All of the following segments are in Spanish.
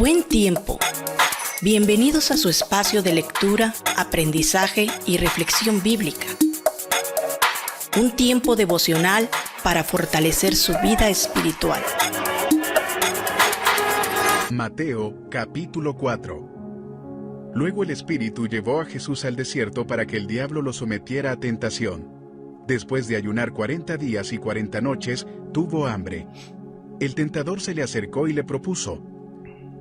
Buen tiempo. Bienvenidos a su espacio de lectura, aprendizaje y reflexión bíblica. Un tiempo devocional para fortalecer su vida espiritual. Mateo capítulo 4. Luego el Espíritu llevó a Jesús al desierto para que el diablo lo sometiera a tentación. Después de ayunar 40 días y 40 noches, tuvo hambre. El tentador se le acercó y le propuso: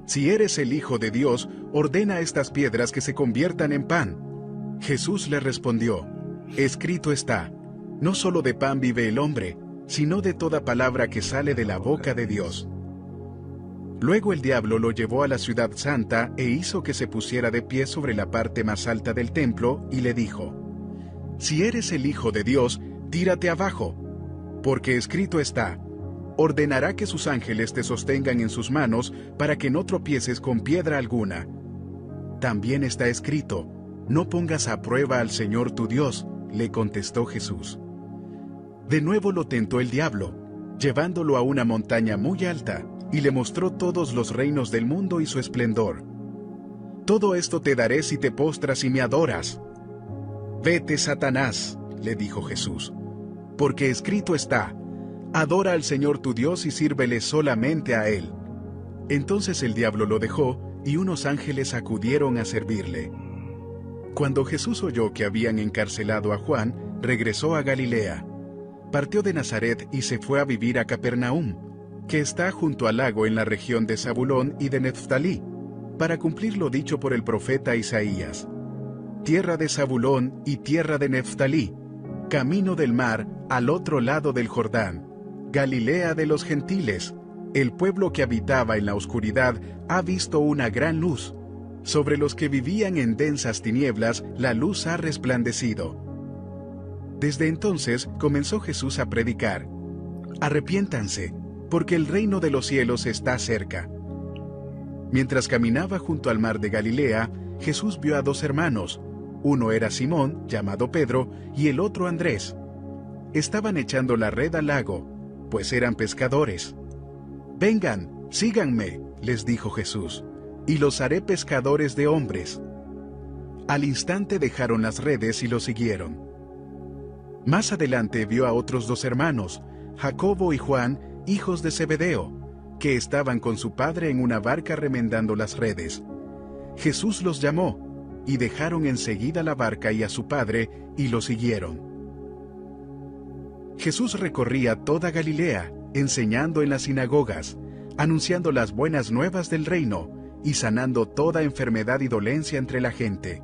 «Si eres el Hijo de Dios, ordena a estas piedras que se conviertan en pan». Jesús le respondió: «Escrito está, no solo de pan vive el hombre, sino de toda palabra que sale de la boca de Dios». Luego el diablo lo llevó a la ciudad santa e hizo que se pusiera de pie sobre la parte más alta del templo y le dijo: «Si eres el Hijo de Dios, tírate abajo, porque escrito está, ordenará que sus ángeles te sostengan en sus manos para que no tropieces con piedra alguna. También está escrito, no pongas a prueba al Señor tu Dios», le contestó Jesús. De nuevo lo tentó el diablo, llevándolo a una montaña muy alta, y le mostró todos los reinos del mundo y su esplendor. «Todo esto te daré si te postras y me adoras». «Vete, Satanás», le dijo Jesús, «porque escrito está, adora al Señor tu Dios y sírvele solamente a Él». Entonces el diablo lo dejó, y unos ángeles acudieron a servirle. Cuando Jesús oyó que habían encarcelado a Juan, regresó a Galilea. Partió de Nazaret y se fue a vivir a Capernaum, que está junto al lago en la región de Zabulón y de Neftalí, para cumplir lo dicho por el profeta Isaías: «Tierra de Zabulón y tierra de Neftalí, camino del mar al otro lado del Jordán, Galilea de los gentiles, el pueblo que habitaba en la oscuridad ha visto una gran luz. Sobre los que vivían en densas tinieblas, la luz ha resplandecido». Desde entonces comenzó Jesús a predicar: «Arrepiéntanse, porque el reino de los cielos está cerca». Mientras caminaba junto al mar de Galilea, Jesús vio a dos hermanos. Uno era Simón, llamado Pedro, y el otro Andrés. Estaban echando la red al lago, pues eran pescadores. «Vengan, síganme», les dijo Jesús, «y los haré pescadores de hombres». Al instante dejaron las redes y lo siguieron. Más adelante vio a otros dos hermanos, Jacobo y Juan, hijos de Zebedeo, que estaban con su padre en una barca remendando las redes. Jesús los llamó, y dejaron enseguida la barca y a su padre, y lo siguieron. Jesús recorría toda Galilea, enseñando en las sinagogas, anunciando las buenas nuevas del reino, y sanando toda enfermedad y dolencia entre la gente.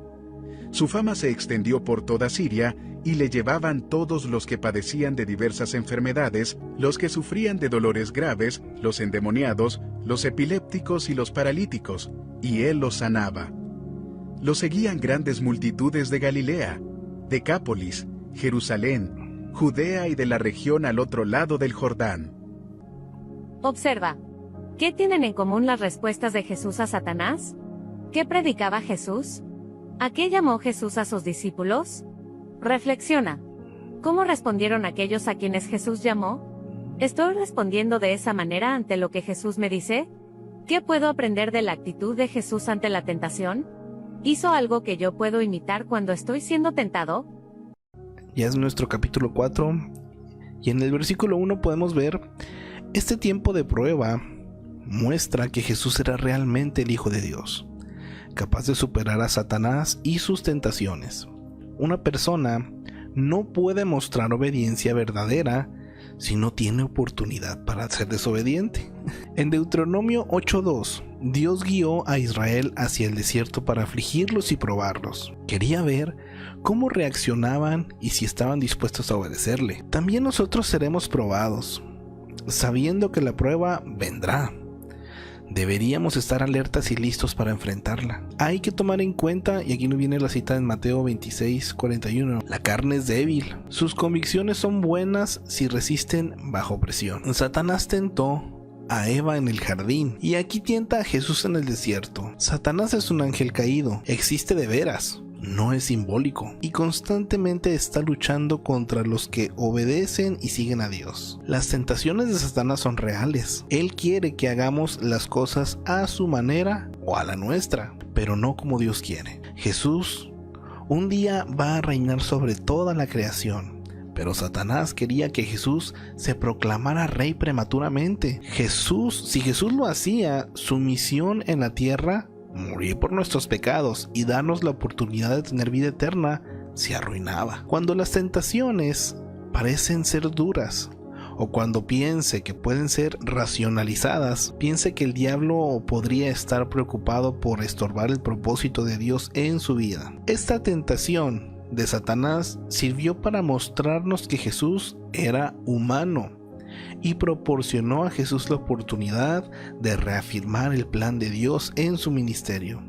Su fama se extendió por toda Siria, y le llevaban todos los que padecían de diversas enfermedades, los que sufrían de dolores graves, los endemoniados, los epilépticos y los paralíticos, y él los sanaba. Lo seguían grandes multitudes de Galilea, Decápolis, Jerusalén, Judea y de la región al otro lado del Jordán. Observa. ¿Qué tienen en común las respuestas de Jesús a Satanás? ¿Qué predicaba Jesús? ¿A qué llamó Jesús a sus discípulos? Reflexiona. ¿Cómo respondieron aquellos a quienes Jesús llamó? ¿Estoy respondiendo de esa manera ante lo que Jesús me dice? ¿Qué puedo aprender de la actitud de Jesús ante la tentación? ¿Hizo algo que yo puedo imitar cuando estoy siendo tentado? Ya es nuestro capítulo 4, y en el versículo 1 podemos ver: este tiempo de prueba muestra que Jesús era realmente el Hijo de Dios, capaz de superar a Satanás y sus tentaciones. Una persona no puede mostrar obediencia verdadera si no tiene oportunidad para ser desobediente. En Deuteronomio 8:2, Dios guió a Israel hacia el desierto para afligirlos y probarlos. Quería ver cómo reaccionaban y si estaban dispuestos a obedecerle. También nosotros seremos probados, sabiendo que la prueba vendrá. Deberíamos estar alertas y listos para enfrentarla. Hay que tomar en cuenta, y aquí nos viene la cita en Mateo 26:41, la carne es débil. Sus convicciones son buenas si resisten bajo presión. Satanás tentó a Eva en el jardín, y aquí tienta a Jesús en el desierto. Satanás es un ángel caído, existe de veras, no es simbólico, y constantemente está luchando contra los que obedecen y siguen a Dios. Las tentaciones de Satanás son reales. Él quiere que hagamos las cosas a su manera o a la nuestra, pero no como Dios quiere. Jesús un día va a reinar sobre toda la creación, pero Satanás quería que Jesús se proclamara rey prematuramente. Si Jesús lo hacía, su misión en la tierra, morir por nuestros pecados y darnos la oportunidad de tener vida eterna, se arruinaba. Cuando las tentaciones parecen ser duras, o cuando piense que pueden ser racionalizadas, piense que el diablo podría estar preocupado por estorbar el propósito de Dios en su vida. Esta tentación de Satanás sirvió para mostrarnos que Jesús era humano y proporcionó a Jesús la oportunidad de reafirmar el plan de Dios en su ministerio.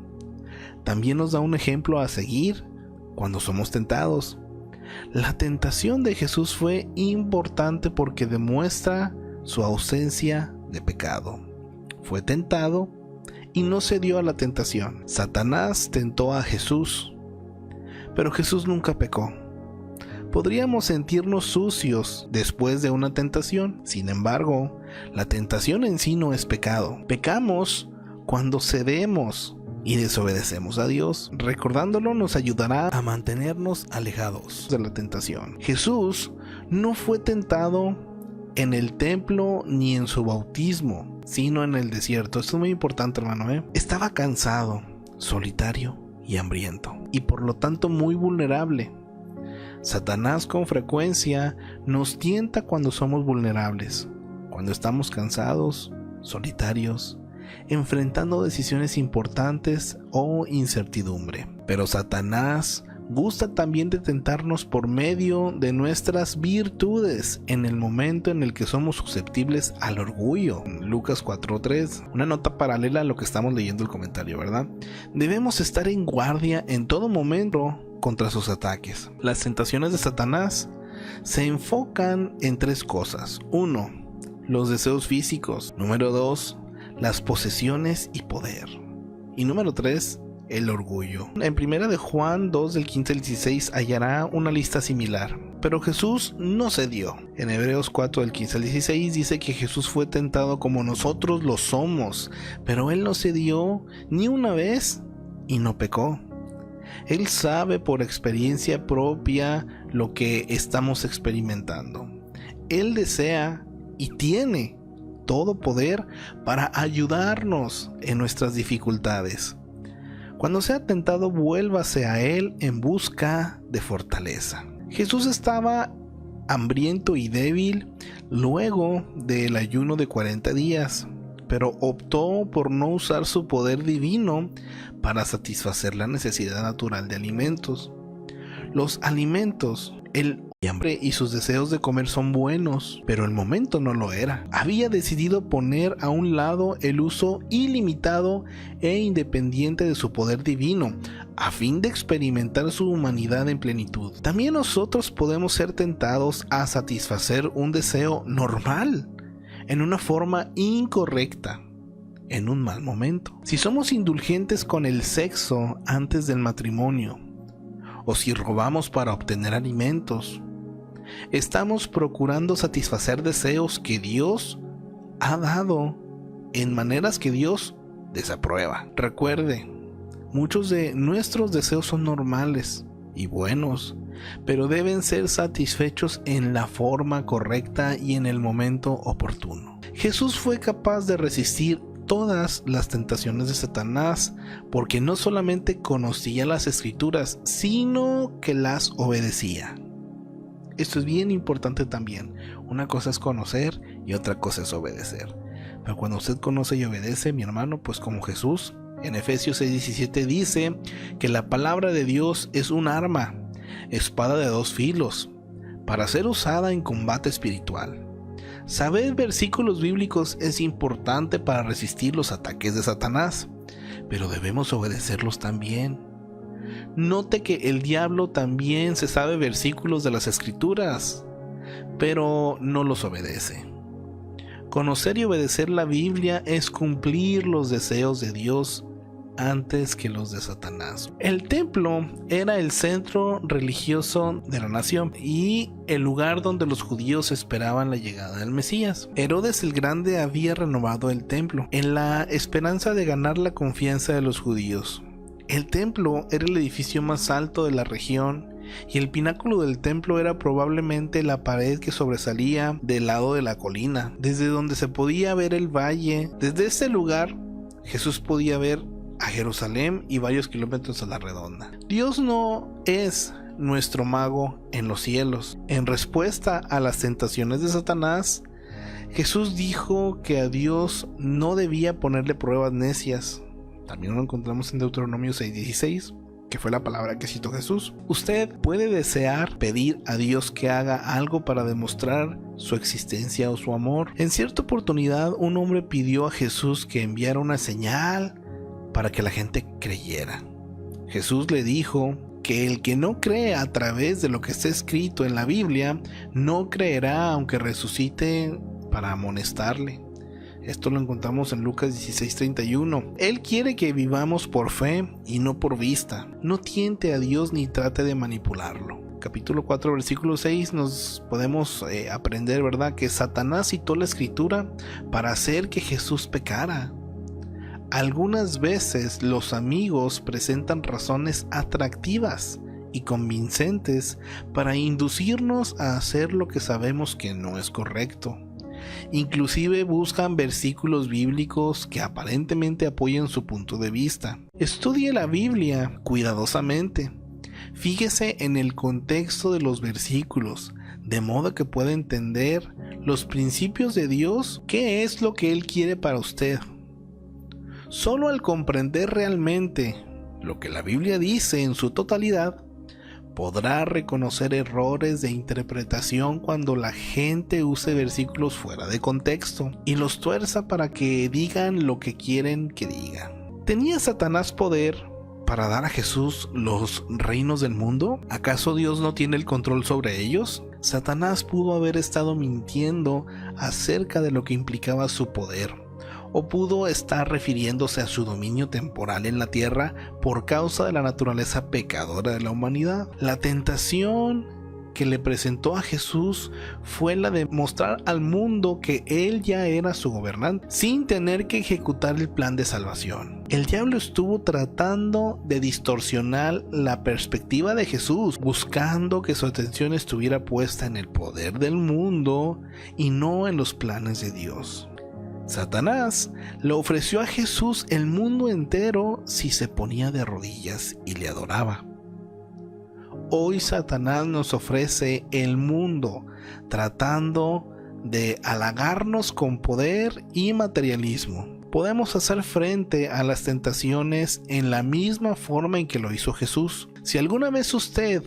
También nos da un ejemplo a seguir cuando somos tentados. La tentación de Jesús fue importante porque demuestra su ausencia de pecado. Fue tentado y no cedió a la tentación. Satanás tentó a Jesús, pero Jesús nunca pecó. Podríamos sentirnos sucios después de una tentación. Sin embargo, la tentación en sí no es pecado. Pecamos cuando cedemos y desobedecemos a Dios. Recordándolo nos ayudará a mantenernos alejados de la tentación. Jesús no fue tentado en el templo ni en su bautismo, sino en el desierto. Esto es muy importante, hermano. Estaba cansado, solitario y hambriento, y por lo tanto muy vulnerable. Satanás con frecuencia nos tienta cuando somos vulnerables, cuando estamos cansados, solitarios, enfrentando decisiones importantes o incertidumbre. Pero Satanás gusta también de tentarnos por medio de nuestras virtudes en el momento en el que somos susceptibles al orgullo. Lucas 4:3, una nota paralela a lo que estamos leyendo el comentario, ¿verdad? Debemos estar en guardia en todo momento contra sus ataques. Las tentaciones de Satanás se enfocan en 3 cosas. 1. Los deseos físicos. Número 2. Las posesiones y poder. Y número 3. El orgullo. En 1 de Juan 2 del 15 al 16 hallará una lista similar. Pero Jesús no cedió. En Hebreos 4 del 15 al 16 dice que Jesús fue tentado como nosotros lo somos, pero Él no cedió ni una vez y no pecó. Él sabe por experiencia propia lo que estamos experimentando. Él desea y tiene todo poder para ayudarnos en nuestras dificultades. Cuando sea tentado, vuélvase a Él en busca de fortaleza. Jesús estaba hambriento y débil luego del ayuno de 40 días, pero optó por no usar su poder divino para satisfacer la necesidad natural de alimentos. Los alimentos, el hambre y sus deseos de comer son buenos, pero el momento no lo era. Había decidido poner a un lado el uso ilimitado e independiente de su poder divino, a fin de experimentar su humanidad en plenitud. También nosotros podemos ser tentados a satisfacer un deseo normal, en una forma incorrecta, en un mal momento. Si somos indulgentes con el sexo antes del matrimonio, o si robamos para obtener alimentos, estamos procurando satisfacer deseos que Dios ha dado en maneras que Dios desaprueba. Recuerde, muchos de nuestros deseos son normales y buenos, pero deben ser satisfechos en la forma correcta y en el momento oportuno. Jesús fue capaz de resistir todas las tentaciones de Satanás porque no solamente conocía las escrituras, sino que las obedecía. Esto es bien importante también. Una cosa es conocer y otra cosa es obedecer. Pero cuando usted conoce y obedece, mi hermano, pues como Jesús, en Efesios 6:17 dice que la palabra de Dios es un arma, espada de 2 filos, para ser usada en combate espiritual. Saber versículos bíblicos es importante para resistir los ataques de Satanás, pero debemos obedecerlos también. Note que el diablo también se sabe versículos de las escrituras, pero no los obedece. Conocer y obedecer la Biblia es cumplir los deseos de Dios antes que los de Satanás. El templo era el centro religioso de la nación y el lugar donde los judíos esperaban la llegada del Mesías. Herodes el Grande había renovado el templo en la esperanza de ganar la confianza de los judíos. El templo era el edificio más alto de la región y el pináculo del templo era probablemente la pared que sobresalía del lado de la colina, desde donde se podía ver el valle. Desde este lugar, Jesús podía ver a Jerusalén y varios kilómetros a la redonda. Dios no es nuestro mago en los cielos. En respuesta a las tentaciones de Satanás, Jesús dijo que a Dios no debía ponerle pruebas necias. También lo encontramos en Deuteronomio 6:16, que fue la palabra que citó Jesús. Usted puede desear pedir a Dios que haga algo para demostrar su existencia o su amor. En cierta oportunidad, un hombre pidió a Jesús que enviara una señal para que la gente creyera. Jesús le dijo que el que no cree a través de lo que está escrito en la Biblia, no creerá aunque resucite para amonestarle. Esto lo encontramos en Lucas 16:31. Él quiere que vivamos por fe y no por vista. No tiente a Dios ni trate de manipularlo. Capítulo 4, versículo 6 nos podemos aprender, ¿verdad?, que Satanás citó la escritura para hacer que Jesús pecara. Algunas veces los amigos presentan razones atractivas y convincentes para inducirnos a hacer lo que sabemos que no es correcto. Inclusive buscan versículos bíblicos que aparentemente apoyan su punto de vista. Estudie la Biblia cuidadosamente. Fíjese en el contexto de los versículos, de modo que pueda entender los principios de Dios, qué es lo que Él quiere para usted. Solo al comprender realmente lo que la Biblia dice en su totalidad, podrá reconocer errores de interpretación cuando la gente use versículos fuera de contexto y los tuerza para que digan lo que quieren que digan. ¿Tenía Satanás poder para dar a Jesús los reinos del mundo? ¿Acaso Dios no tiene el control sobre ellos? Satanás pudo haber estado mintiendo acerca de lo que implicaba su poder, o pudo estar refiriéndose a su dominio temporal en la tierra por causa de la naturaleza pecadora de la humanidad. La tentación que le presentó a Jesús fue la de mostrar al mundo que Él ya era su gobernante, sin tener que ejecutar el plan de salvación. El diablo estuvo tratando de distorsionar la perspectiva de Jesús, buscando que su atención estuviera puesta en el poder del mundo y no en los planes de Dios. Satanás le ofreció a Jesús el mundo entero si se ponía de rodillas y le adoraba. Hoy Satanás nos ofrece el mundo tratando de halagarnos con poder y materialismo. Podemos hacer frente a las tentaciones en la misma forma en que lo hizo Jesús. Si alguna vez usted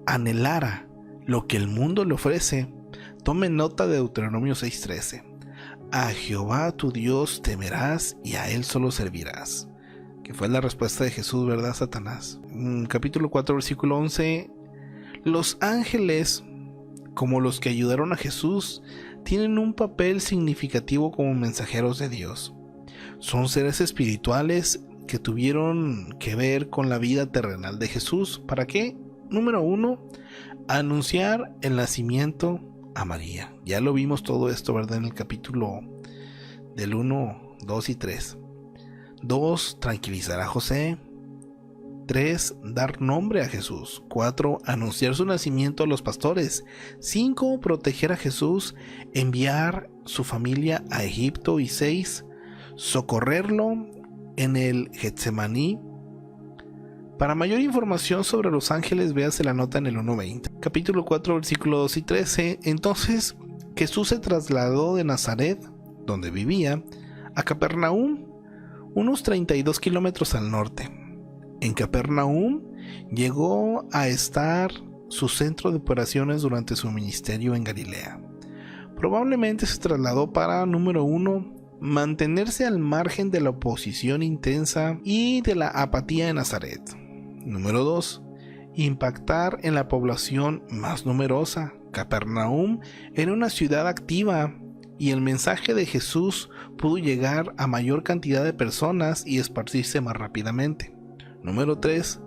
anhelara lo que el mundo le ofrece, tome nota de Deuteronomio 6:13. A Jehová tu Dios temerás y a Él solo servirás. Que fue la respuesta de Jesús, ¿verdad, Satanás? Capítulo 4, versículo 11. Los ángeles, como los que ayudaron a Jesús, tienen un papel significativo como mensajeros de Dios. Son seres espirituales que tuvieron que ver con la vida terrenal de Jesús. ¿Para qué? Número 1, anunciar el nacimiento a María. Ya lo vimos todo esto, ¿verdad?, en el capítulo del 1, 2 y 3. 2, tranquilizar a José. 3, dar nombre a Jesús. 4, anunciar su nacimiento a los pastores. 5, proteger a Jesús, enviar su familia a Egipto. Y 6, socorrerlo en el Getsemaní. Para mayor información sobre los ángeles, véase la nota en el 1:20. Capítulo 4, versículos 2 y 13. Entonces Jesús se trasladó de Nazaret, donde vivía, a Capernaum, unos 32 kilómetros al norte. En Capernaum llegó a estar su centro de operaciones durante su ministerio en Galilea. Probablemente se trasladó para, número 1, mantenerse al margen de la oposición intensa y de la apatía de Nazaret. Número 2, impactar en la población más numerosa. Capernaum era una ciudad activa y el mensaje de Jesús pudo llegar a mayor cantidad de personas y esparcirse más rápidamente. Número 3.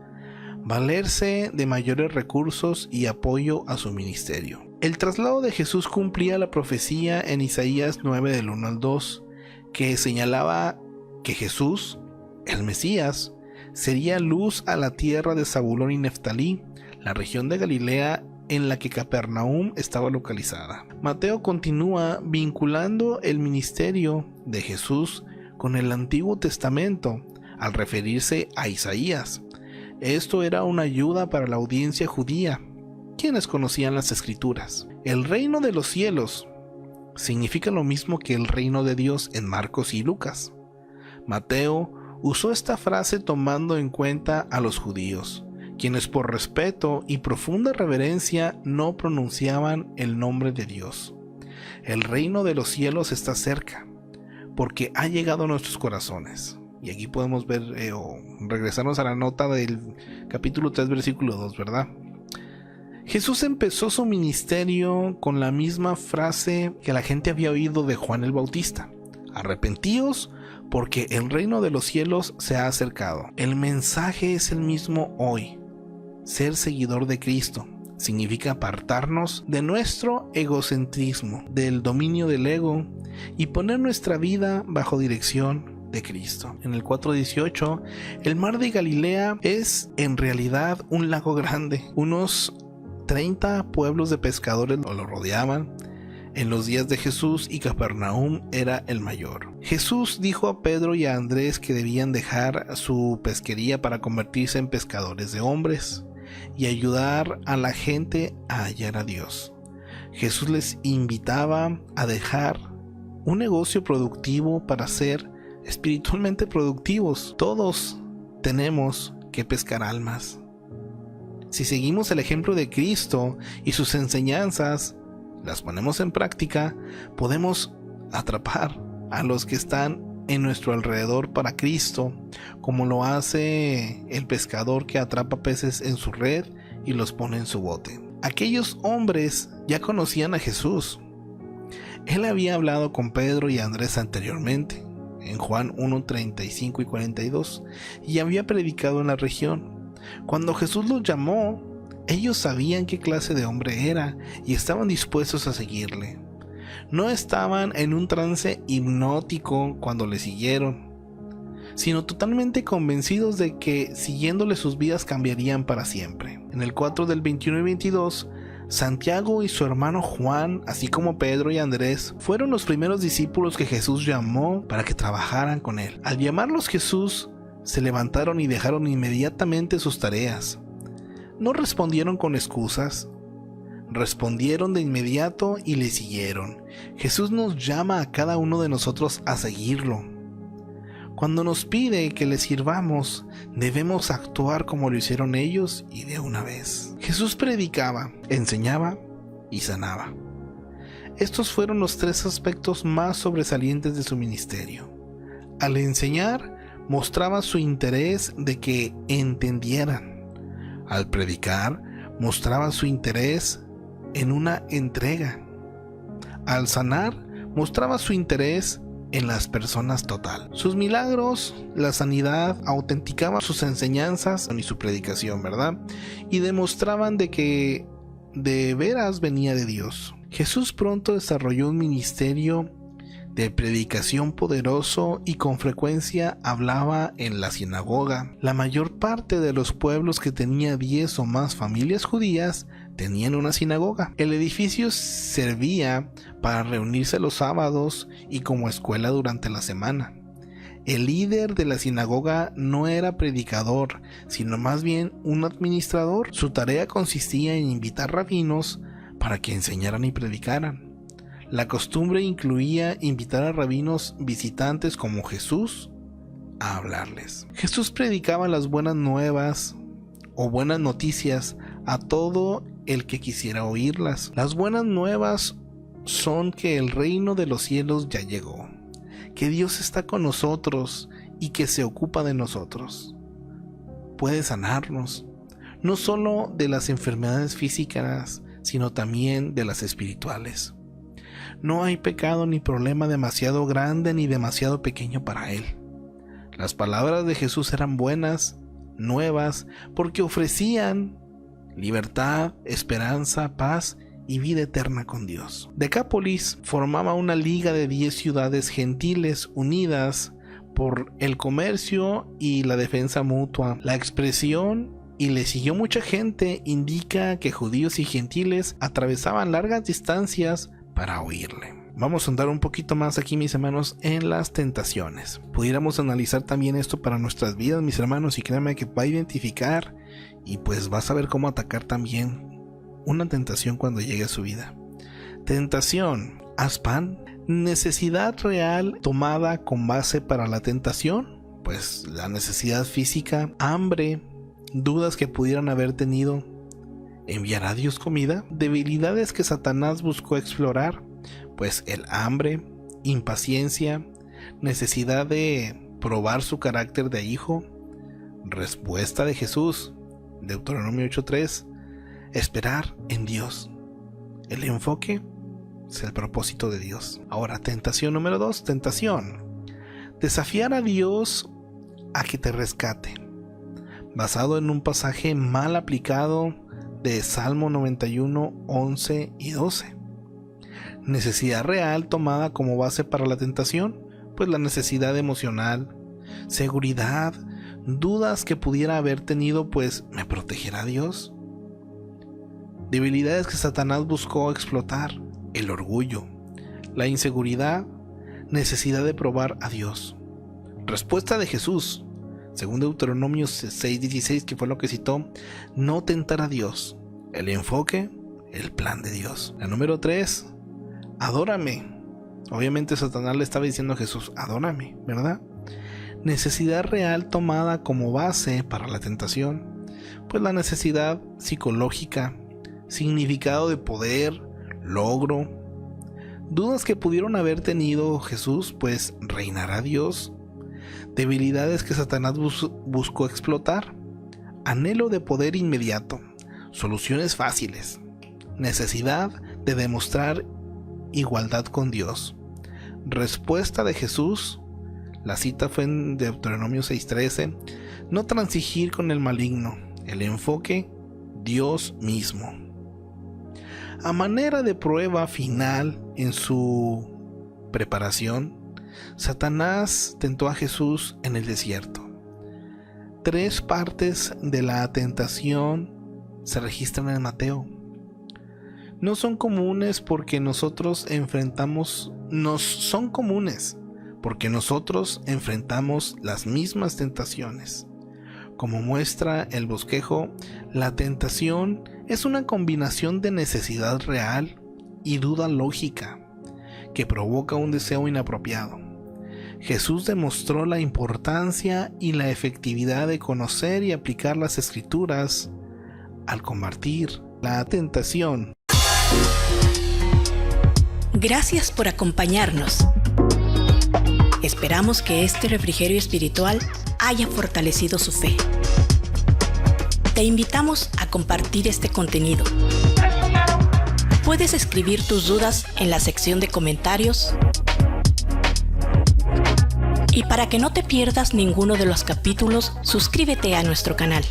Valerse de mayores recursos y apoyo a su ministerio. El traslado de Jesús cumplía la profecía en Isaías 9 del 1 al 2, que señalaba que Jesús, el Mesías, sería luz a la tierra de Zabulón y Neftalí, la región de Galilea en la que Capernaum estaba localizada. Mateo continúa vinculando el ministerio de Jesús con el Antiguo Testamento al referirse a Isaías. Esto era una ayuda para la audiencia judía, quienes conocían las Escrituras. El reino de los cielos significa lo mismo que el reino de Dios en Marcos y Lucas. Mateo usó esta frase tomando en cuenta a los judíos, quienes por respeto y profunda reverencia no pronunciaban el nombre de Dios. El reino de los cielos está cerca, porque ha llegado a nuestros corazones. Y aquí podemos ver o regresarnos a la nota del capítulo 3, versículo 2, ¿verdad? Jesús empezó su ministerio con la misma frase que la gente había oído de Juan el Bautista: arrepentíos, porque el reino de los cielos se ha acercado. El mensaje es el mismo hoy. Ser seguidor de Cristo significa apartarnos de nuestro egocentrismo, del dominio del ego, y poner nuestra vida bajo dirección de Cristo. En el 4:18, el mar de Galilea es en realidad un lago grande. Unos 30 pueblos de pescadores lo rodeaban en los días de Jesús, y Capernaum era el mayor. Jesús dijo a Pedro y a Andrés que debían dejar su pesquería para convertirse en pescadores de hombres y ayudar a la gente a hallar a Dios. Jesús les invitaba a dejar un negocio productivo para ser espiritualmente productivos. Todos tenemos que pescar almas. Si seguimos el ejemplo de Cristo y sus enseñanzas, las ponemos en práctica, podemos atrapar a los que están en nuestro alrededor para Cristo, como lo hace el pescador que atrapa peces en su red y los pone en su bote. Aquellos hombres ya conocían a Jesús. Él había hablado con Pedro y Andrés anteriormente, en Juan 1:35 y 42, y había predicado en la región. Cuando Jesús los llamó, ellos sabían qué clase de hombre era y estaban dispuestos a seguirle. No estaban en un trance hipnótico cuando le siguieron, sino totalmente convencidos de que siguiéndole sus vidas cambiarían para siempre. En el 4 del 21 y 22, Santiago y su hermano Juan, así como Pedro y Andrés, fueron los primeros discípulos que Jesús llamó para que trabajaran con él. Al llamarlos Jesús, se levantaron y dejaron inmediatamente sus tareas. No respondieron con excusas, respondieron de inmediato y le siguieron. Jesús nos llama a cada uno de nosotros a seguirlo. Cuando nos pide que le sirvamos, debemos actuar como lo hicieron ellos y de una vez. Jesús predicaba, enseñaba y sanaba. Estos fueron los 3 aspectos más sobresalientes de su ministerio. Al enseñar, mostraba su interés de que entendieran. Al predicar, mostraba su interés en una entrega. Al sanar, mostraba su interés en las personas total. Sus milagros, la sanidad, autenticaban sus enseñanzas y su predicación, ¿verdad? Y demostraban de que de veras venía de Dios. Jesús pronto desarrolló un ministerio de predicación poderoso y con frecuencia hablaba en la sinagoga. La mayor parte de los pueblos que tenía 10 o más familias judías tenían una sinagoga. El edificio servía para reunirse los sábados y como escuela durante la semana. El líder de la sinagoga no era predicador, sino más bien un administrador. Su tarea consistía en invitar rabinos para que enseñaran y predicaran. La costumbre incluía invitar a rabinos visitantes como Jesús a hablarles. Jesús predicaba las buenas nuevas o buenas noticias a todo el que quisiera oírlas. Las buenas nuevas son que el reino de los cielos ya llegó, que Dios está con nosotros y que se ocupa de nosotros. Puede sanarnos, no solo de las enfermedades físicas, sino también de las espirituales. No hay pecado ni problema demasiado grande ni demasiado pequeño para Él. Las palabras de Jesús eran buenas, nuevas, porque ofrecían libertad, esperanza, paz y vida eterna con Dios. Decápolis formaba una liga de 10 ciudades gentiles unidas por el comercio y la defensa mutua. La expresión "y le siguió mucha gente" indica que judíos y gentiles atravesaban largas distancias para oírle. Vamos a andar un poquito más aquí, mis hermanos, en las tentaciones. Pudiéramos analizar también esto para nuestras vidas, mis hermanos, y créanme que va a identificar y pues va a saber cómo atacar también una tentación cuando llegue a su vida. Tentación, haz pan. Necesidad real tomada con base para la tentación, pues la necesidad física, hambre, dudas que pudieran haber tenido. ¿Enviará Dios comida? Debilidades que Satanás buscó explorar, pues el hambre, impaciencia, necesidad de probar su carácter de hijo. Respuesta de Jesús, Deuteronomio 8:3, esperar en Dios. El enfoque es el propósito de Dios. Ahora, tentación número 2, tentación. Desafiar a Dios a que te rescate. Basado en un pasaje mal aplicado de Salmo 91, 11 y 12. Necesidad real tomada como base para la tentación, pues la necesidad emocional, seguridad, dudas que pudiera haber tenido, pues ¿me protegerá Dios? Debilidades que Satanás buscó explotar, el orgullo, la inseguridad, necesidad de probar a Dios. Respuesta de Jesús, según Deuteronomio 6:16, que fue lo que citó, no tentar a Dios. El enfoque, el plan de Dios. La número 3, adórame. Obviamente Satanás le estaba diciendo a Jesús, adórame, ¿verdad? Necesidad real tomada como base para la tentación, pues la necesidad psicológica, significado de poder, logro, dudas que pudieron haber tenido Jesús, pues ¿reinará Dios? Debilidades que Satanás buscó explotar, anhelo de poder inmediato, soluciones fáciles, necesidad de demostrar igualdad con Dios. Respuesta de Jesús, la cita fue en Deuteronomio 6:13, no transigir con el maligno, el enfoque, Dios mismo. A manera de prueba final en su preparación, Satanás tentó a Jesús en el desierto. 3 partes de la tentación se registran en Mateo. No son comunes porque nosotros enfrentamos las mismas tentaciones. Como muestra el bosquejo, la tentación es una combinación de necesidad real y duda lógica que provoca un deseo inapropiado. Jesús demostró la importancia y la efectividad de conocer y aplicar las Escrituras al combatir la tentación. Gracias por acompañarnos. Esperamos que este refrigerio espiritual haya fortalecido su fe. Te invitamos a compartir este contenido. Puedes escribir tus dudas en la sección de comentarios. Y para que no te pierdas ninguno de los capítulos, suscríbete a nuestro canal.